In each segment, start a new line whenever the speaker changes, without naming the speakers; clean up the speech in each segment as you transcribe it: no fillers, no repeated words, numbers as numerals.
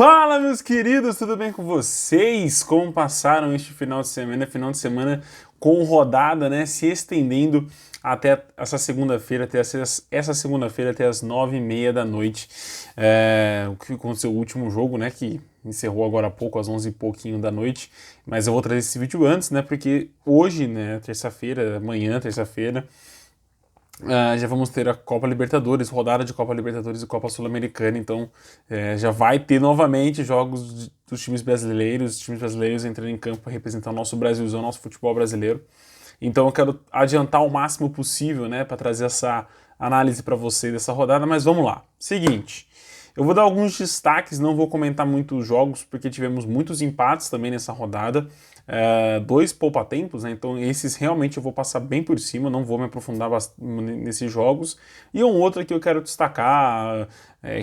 Fala, meus queridos, tudo bem com vocês? Como passaram este final de semana? Final de semana com rodada, né, se estendendo até essa segunda-feira, essa segunda-feira até as 9h30 da noite. O que aconteceu o último jogo, né, que encerrou agora há pouco, às 11 e pouquinho da noite. Mas eu vou trazer esse vídeo antes, né, porque hoje, né, terça-feira, amanhã, terça-feira, já vamos ter a Copa Libertadores, rodada de Copa Libertadores e Copa Sul-Americana, então já vai ter novamente jogos dos times brasileiros entrando em campo para representar o nosso Brasilzão, nosso futebol brasileiro. Então eu quero adiantar o máximo possível, né, para trazer essa análise para vocês dessa rodada, mas vamos lá. Seguinte, eu vou dar alguns destaques, não vou comentar muitos jogos, porque tivemos muitos empates também nessa rodada, dois poupa-tempos, né? Então esses realmente eu vou passar bem por cima, não vou me aprofundar nesses jogos. E um outro que eu quero destacar,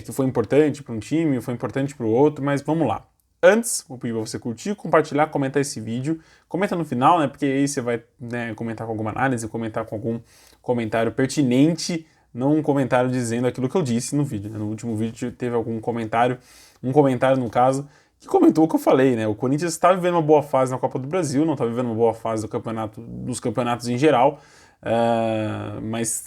que foi importante para um time, foi importante para o outro, mas vamos lá. Antes, vou pedir para você curtir, compartilhar, comentar esse vídeo. Comenta no final, né? Porque aí você vai, né, comentar com alguma análise, comentar com algum comentário pertinente, não um comentário dizendo aquilo que eu disse no vídeo, né? No último vídeo teve algum comentário, um comentário no caso, que comentou o que eu falei, né? O Corinthians está vivendo uma boa fase na Copa do Brasil, não está vivendo uma boa fase dos campeonatos em geral, mas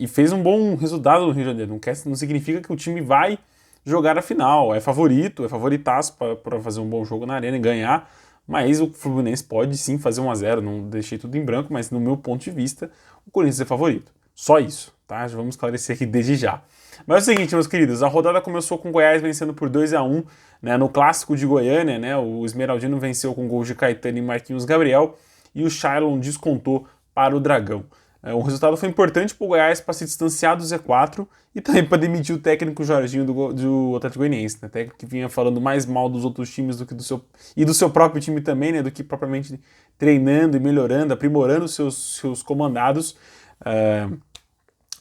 fez um bom resultado no Rio de Janeiro. Não significa que o time vai jogar a final, é favoritaço para fazer um bom jogo na arena e ganhar, mas o Fluminense pode sim fazer 1-0, não deixei tudo em branco, mas no meu ponto de vista, o Corinthians é favorito. Só isso, tá? Já vamos esclarecer aqui desde já. Mas é o seguinte, meus queridos, a rodada começou com o Goiás vencendo por 2-1, né, no clássico de Goiânia, né? O Esmeraldino venceu com gols de Caetano e Marquinhos Gabriel e o Shailon descontou para o Dragão. O resultado foi importante para o Goiás para se distanciar do Z4 e também para demitir o técnico Jorginho do Atlético Goianiense, né? Técnico que vinha falando mais mal dos outros times do que do seu próprio time também, né? Do que propriamente treinando e melhorando, aprimorando seus comandados.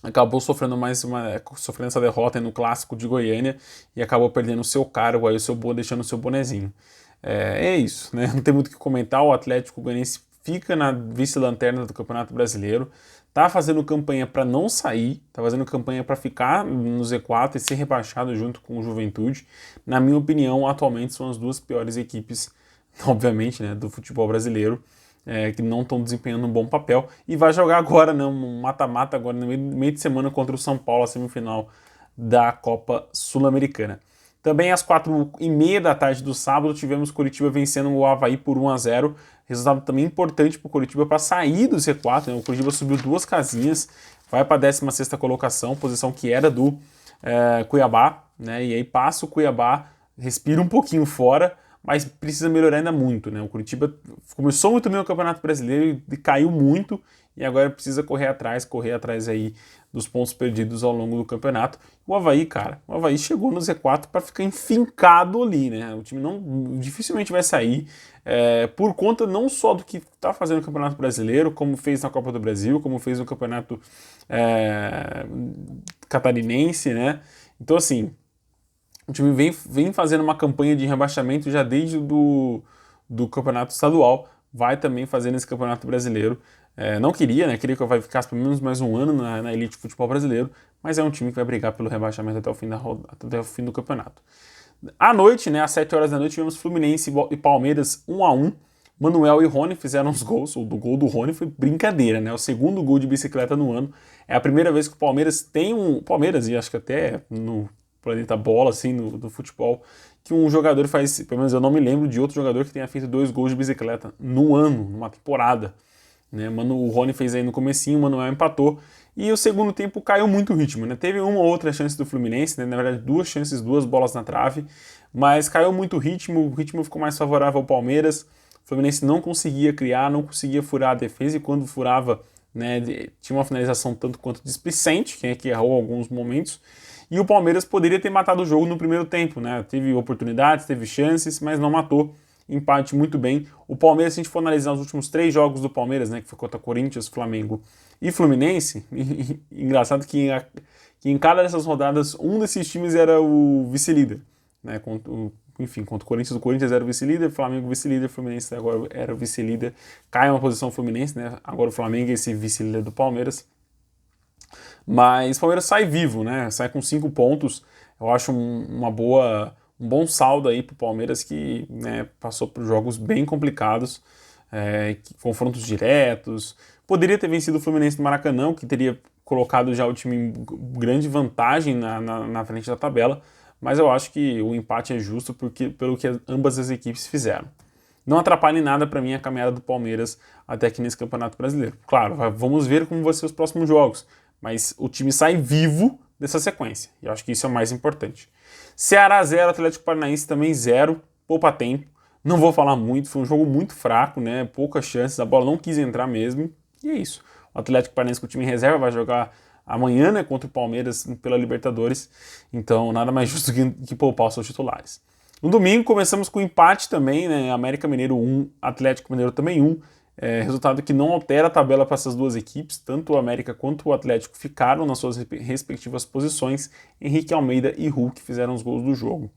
Acabou sofrendo essa derrota no clássico de Goiânia e acabou perdendo o seu cargo, aí deixando o seu bonezinho. É isso, né? Não tem muito o que comentar. O Atlético Goianiense fica na vice-lanterna do Campeonato Brasileiro, tá fazendo campanha para não sair, tá fazendo campanha para ficar no Z4 e ser rebaixado junto com o Juventude. Na minha opinião, atualmente são as duas piores equipes, obviamente, né, do futebol brasileiro. Que não estão desempenhando um bom papel, e vai jogar agora, né, um mata-mata agora no meio de semana contra o São Paulo, a semifinal da Copa Sul-Americana. Também às 4h30 da tarde do sábado tivemos Coritiba vencendo o Avaí por 1-0, resultado também importante para o Coritiba para sair do Z4, né? O Coritiba subiu 2 casinhas, vai para a 16ª colocação, posição que era do Cuiabá, né? E aí passa o Cuiabá, respira um pouquinho fora, mas precisa melhorar ainda muito, né? O Coritiba começou muito bem o Campeonato Brasileiro e caiu muito, e agora precisa correr atrás aí dos pontos perdidos ao longo do campeonato. O Avaí, cara, o Avaí chegou no Z4 para ficar enfincado ali, né? O time dificilmente vai sair, por conta não só do que está fazendo no Campeonato Brasileiro, como fez na Copa do Brasil, como fez no Campeonato Catarinense, né? Então, assim, o time vem fazendo uma campanha de rebaixamento já desde do campeonato estadual, vai também fazendo esse campeonato brasileiro. Não queria, né? Queria que o Avaí ficasse pelo menos mais um ano na elite do futebol brasileiro, mas é um time que vai brigar pelo rebaixamento até o fim do campeonato. À noite, né, às 7 horas da noite, tivemos Fluminense e Palmeiras 1-1. Manuel e Rony fizeram os gols. O gol do Rony foi brincadeira, né? O segundo gol de bicicleta no ano. É a primeira vez que o Palmeiras tem Palmeiras, e acho que até no planeta bola, assim, do futebol, que um jogador faz, pelo menos eu não me lembro de outro jogador que tenha feito 2 gols de bicicleta no ano, numa temporada, né? O Rony fez aí no comecinho, o Manuel empatou, e o segundo tempo caiu muito o ritmo, né? Teve uma ou outra chance do Fluminense, né? Na verdade 2 chances, 2 bolas na trave, mas caiu muito o ritmo ficou mais favorável ao Palmeiras. O Fluminense não conseguia criar, não conseguia furar a defesa, e quando furava, né, tinha uma finalização tanto quanto displicente, que errou alguns momentos. E o Palmeiras poderia ter matado o jogo no primeiro tempo, né? Teve oportunidades, teve chances, mas não matou. Empate muito bem. O Palmeiras, se a gente for analisar os últimos 3 jogos do Palmeiras, né, que foi contra Corinthians, Flamengo e Fluminense, engraçado que em cada dessas rodadas, um desses times era o vice-líder, né? Contra o Corinthians era o vice-líder, Flamengo vice-líder, Fluminense agora era o vice-líder. Cai uma posição Fluminense, né? Agora o Flamengo é esse vice-líder do Palmeiras. Mas o Palmeiras sai vivo, né? Sai com 5 pontos. Eu acho uma boa um bom saldo aí para o Palmeiras que, né, passou por jogos bem complicados, confrontos diretos. Poderia ter vencido o Fluminense no Maracanã, que teria colocado já o time em grande vantagem na frente da tabela, mas eu acho que o empate é justo pelo que ambas as equipes fizeram. Não atrapalha em nada para mim a caminhada do Palmeiras até aqui nesse Campeonato Brasileiro. Claro, vamos ver como vão ser os próximos jogos, mas o time sai vivo dessa sequência, e eu acho que isso é o mais importante. Ceará 0, Atlético Paranaense também 0, poupa tempo. Não vou falar muito, foi um jogo muito fraco, né? Poucas chances, a bola não quis entrar mesmo, e é isso. O Atlético Paranaense com o time em reserva vai jogar amanhã, né, contra o Palmeiras pela Libertadores, então nada mais justo que poupar os seus titulares. No domingo começamos com empate também, né? América Mineiro 1, Atlético Mineiro também 1. Resultado que não altera a tabela para essas duas equipes, tanto o América quanto o Atlético ficaram nas suas respectivas posições. Henrique Almeida e Hulk fizeram os gols do jogo.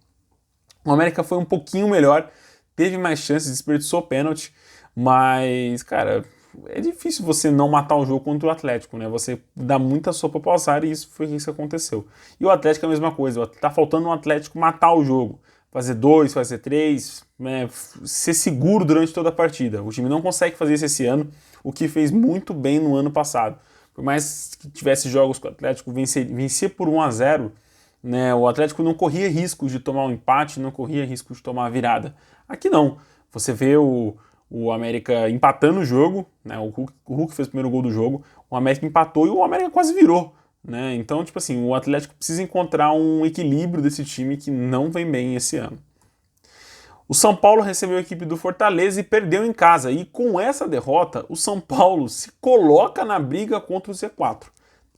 O América foi um pouquinho melhor, teve mais chances, desperdiçou pênalti, mas, cara, é difícil você não matar o jogo contra o Atlético, né? Você dá muita sopa para o azar e isso foi isso que aconteceu. E o Atlético é a mesma coisa, tá faltando um Atlético matar o jogo. Fazer 2, fazer 3, né, ser seguro durante toda a partida. O time não consegue fazer isso esse ano, o que fez muito bem no ano passado. Por mais que tivesse jogos que o Atlético vencer por 1-0, né, o Atlético não corria riscos de tomar um empate, não corria risco de tomar a virada. Aqui não. Você vê o América empatando o jogo, né, o Hulk fez o primeiro gol do jogo, o América empatou e o América quase virou. Né? Então, tipo assim, o Atlético precisa encontrar um equilíbrio desse time que não vem bem esse ano. O São Paulo recebeu a equipe do Fortaleza e perdeu em casa. E com essa derrota, o São Paulo se coloca na briga contra o Z4.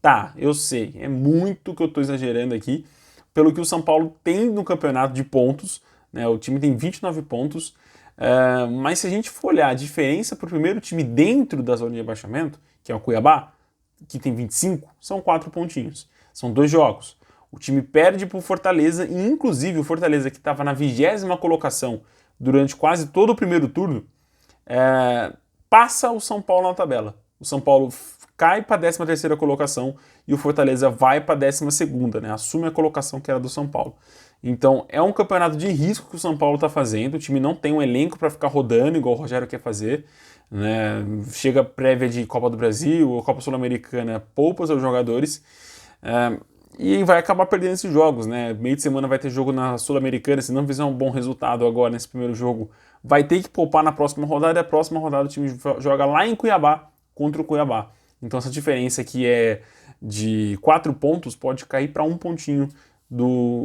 Tá, eu sei, é muito que eu estou exagerando aqui, pelo que o São Paulo tem no campeonato de pontos, né? O time tem 29 pontos, mas se a gente for olhar a diferença para o primeiro time dentro da zona de rebaixamento, que é o Cuiabá, que tem 25, são 4 pontinhos. São 2 jogos. O time perde para o Fortaleza e, inclusive, o Fortaleza, que estava na 20ª colocação durante quase todo o primeiro turno, passa o São Paulo na tabela. O São Paulo cai para a 13ª colocação e o Fortaleza vai para a 12ª, né? Assume a colocação que era do São Paulo. Então, é um campeonato de risco que o São Paulo está fazendo. O time não tem um elenco para ficar rodando, igual o Rogério quer fazer. Né? Chega prévia de Copa do Brasil ou Copa Sul-Americana, poupa os jogadores e vai acabar perdendo esses jogos. Né? Meio de semana vai ter jogo na Sul-Americana, se não fizer um bom resultado agora nesse primeiro jogo, vai ter que poupar na próxima rodada, e a próxima rodada o time joga lá em Cuiabá contra o Cuiabá. Então essa diferença que é de 4 pontos pode cair para 1 pontinho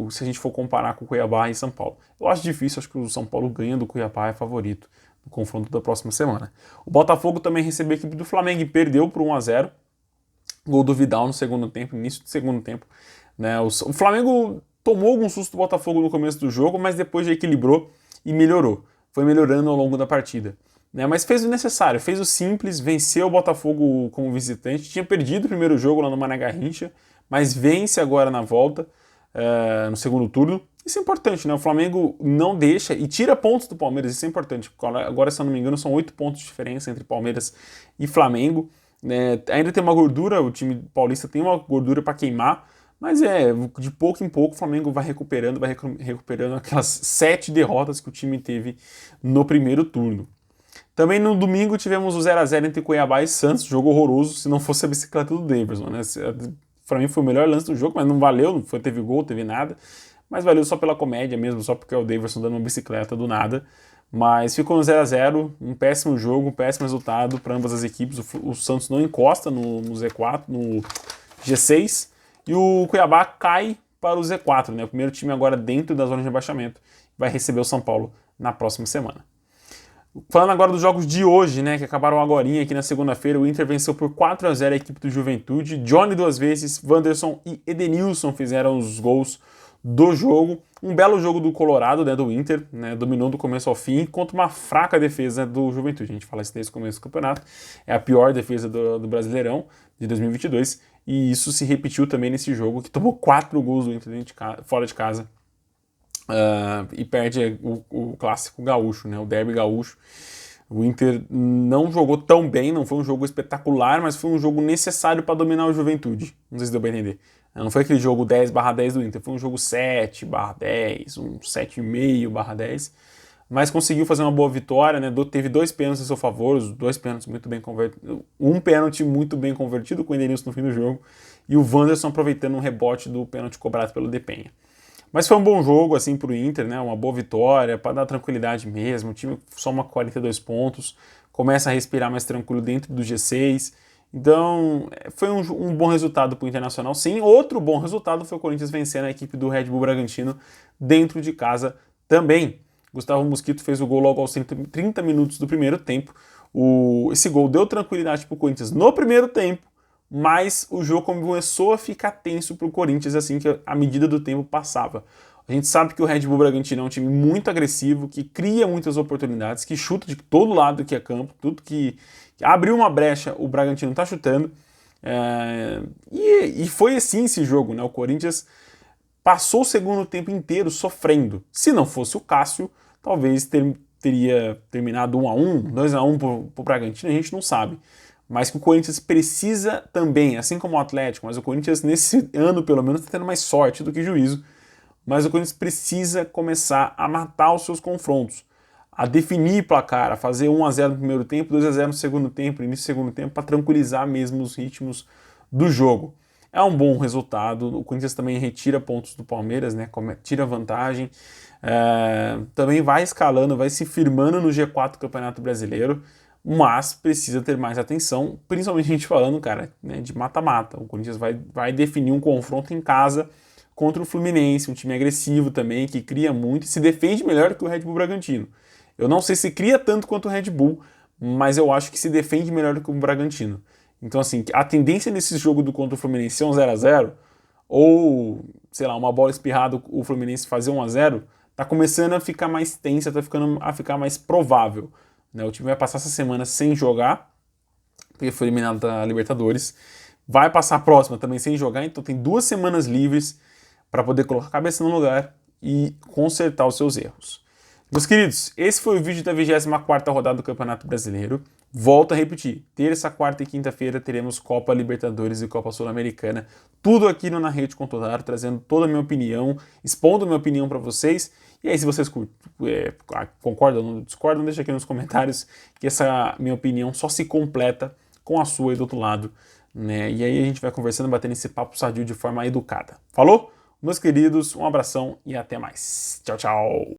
se a gente for comparar com o Cuiabá e São Paulo. Eu acho difícil, acho que o São Paulo ganha do Cuiabá, é favorito no confronto da próxima semana. O Botafogo também recebeu a equipe do Flamengo e perdeu por 1-0. Gol do Vidal no segundo tempo, início do segundo tempo. Né? O Flamengo tomou algum susto do Botafogo no começo do jogo, mas depois já equilibrou e melhorou. Foi melhorando ao longo da partida. Né? Mas fez o necessário, fez o simples, venceu o Botafogo como visitante. Tinha perdido o primeiro jogo lá no Mané Garrincha, mas vence agora na volta, no segundo turno. Isso é importante, né? O Flamengo não deixa e tira pontos do Palmeiras, isso é importante. Agora, se eu não me engano, são 8 pontos de diferença entre Palmeiras e Flamengo. Ainda tem uma gordura, o time paulista tem uma gordura para queimar, mas de pouco em pouco o Flamengo vai recuperando aquelas 7 derrotas que o time teve no primeiro turno. Também no domingo tivemos o 0-0 entre Cuiabá e Santos, jogo horroroso, se não fosse a bicicleta do Davidson, né? Para mim foi o melhor lance do jogo, mas não valeu, não teve gol, teve nada. Mas valeu só pela comédia mesmo, só porque é o Davidson dando uma bicicleta do nada. Mas ficou no 0-0, um péssimo jogo, um péssimo resultado para ambas as equipes. O Santos não encosta no Z4, no G6, e o Cuiabá cai para o Z4, né? O primeiro time agora dentro da zona de rebaixamento vai receber o São Paulo na próxima semana. Falando agora dos jogos de hoje, né, que acabaram agorinha aqui na segunda-feira, o Inter venceu por 4-0 a equipe do Juventude. Johnny 2 vezes, Wanderson e Edenilson fizeram os gols do jogo. Um belo jogo do Colorado, né, do Inter, né, dominou do começo ao fim, contra uma fraca defesa do Juventude. A gente fala isso desde o começo do campeonato. É a pior defesa do Brasileirão de 2022. E isso se repetiu também nesse jogo, que tomou 4 gols do Inter fora de casa. E perde o clássico gaúcho, né, o derby gaúcho. O Inter não jogou tão bem, não foi um jogo espetacular, mas foi um jogo necessário para dominar o Juventude. Não sei se deu para entender. Não foi aquele jogo 10/10 do Inter, foi um jogo 7/10, um 7,5/10, mas conseguiu fazer uma boa vitória, né? Teve 2 pênaltis a seu favor, os 2 pênaltis muito bem convertidos, um pênalti muito bem convertido com o Edenilson no fim do jogo, e o Wanderson aproveitando um rebote do pênalti cobrado pelo Depenha. Mas foi um bom jogo, assim, pro Inter, né? Uma boa vitória, para dar tranquilidade mesmo. O time soma 42 pontos, começa a respirar mais tranquilo dentro do G6. Então, foi um bom resultado pro Internacional, sim. Outro bom resultado foi o Corinthians vencendo a equipe do Red Bull Bragantino dentro de casa também. Gustavo Mosquito fez o gol logo aos 30 minutos do primeiro tempo. Esse gol deu tranquilidade pro Corinthians no primeiro tempo, mas o jogo começou a ficar tenso para o Corinthians assim que a medida do tempo passava. A gente sabe que o Red Bull Bragantino é um time muito agressivo, que cria muitas oportunidades, que chuta de todo lado que é campo, tudo que abriu uma brecha, o Bragantino está chutando. E foi assim esse jogo, né? O Corinthians passou o segundo tempo inteiro sofrendo. Se não fosse o Cássio, talvez teria terminado 1-1, 2-1 para o Bragantino, a gente não sabe. Mas que o Corinthians precisa também, assim como o Atlético, mas o Corinthians nesse ano pelo menos está tendo mais sorte do que juízo, mas o Corinthians precisa começar a matar os seus confrontos, a definir placar, a fazer 1-0 no primeiro tempo, 2-0 no segundo tempo, início do segundo tempo, para tranquilizar mesmo os ritmos do jogo. É um bom resultado, o Corinthians também retira pontos do Palmeiras, né? Tira vantagem, também vai escalando, vai se firmando no G4 do Campeonato Brasileiro, mas precisa ter mais atenção, principalmente a gente falando, cara, né, de mata-mata. O Corinthians vai definir um confronto em casa contra o Fluminense, um time agressivo também, que cria muito e se defende melhor que o Red Bull Bragantino. Eu não sei se cria tanto quanto o Red Bull, mas eu acho que se defende melhor do que o Bragantino. Então, assim, a tendência nesse jogo do contra o Fluminense ser um 0-0, ou, sei lá, uma bola espirrada, o Fluminense fazer 1-0, tá começando a ficar mais tensa, tá ficando a ficar mais provável. Né? O time vai passar essa semana sem jogar, porque foi eliminado da Libertadores. Vai passar a próxima também sem jogar, então tem 2 semanas livres para poder colocar a cabeça no lugar e consertar os seus erros. Meus queridos, esse foi o vídeo da 24ª rodada do Campeonato Brasileiro. Volto a repetir, terça, quarta e quinta-feira teremos Copa Libertadores e Copa Sul-Americana. Tudo aqui no Na Rede com Todaro, trazendo toda a minha opinião, expondo a minha opinião para vocês. E aí, se vocês concordam ou não discordam, deixa aqui nos comentários que essa minha opinião só se completa com a sua aí do outro lado. Né? E aí a gente vai conversando, batendo esse papo sadio de forma educada. Falou? Meus queridos, um abração e até mais. Tchau, tchau!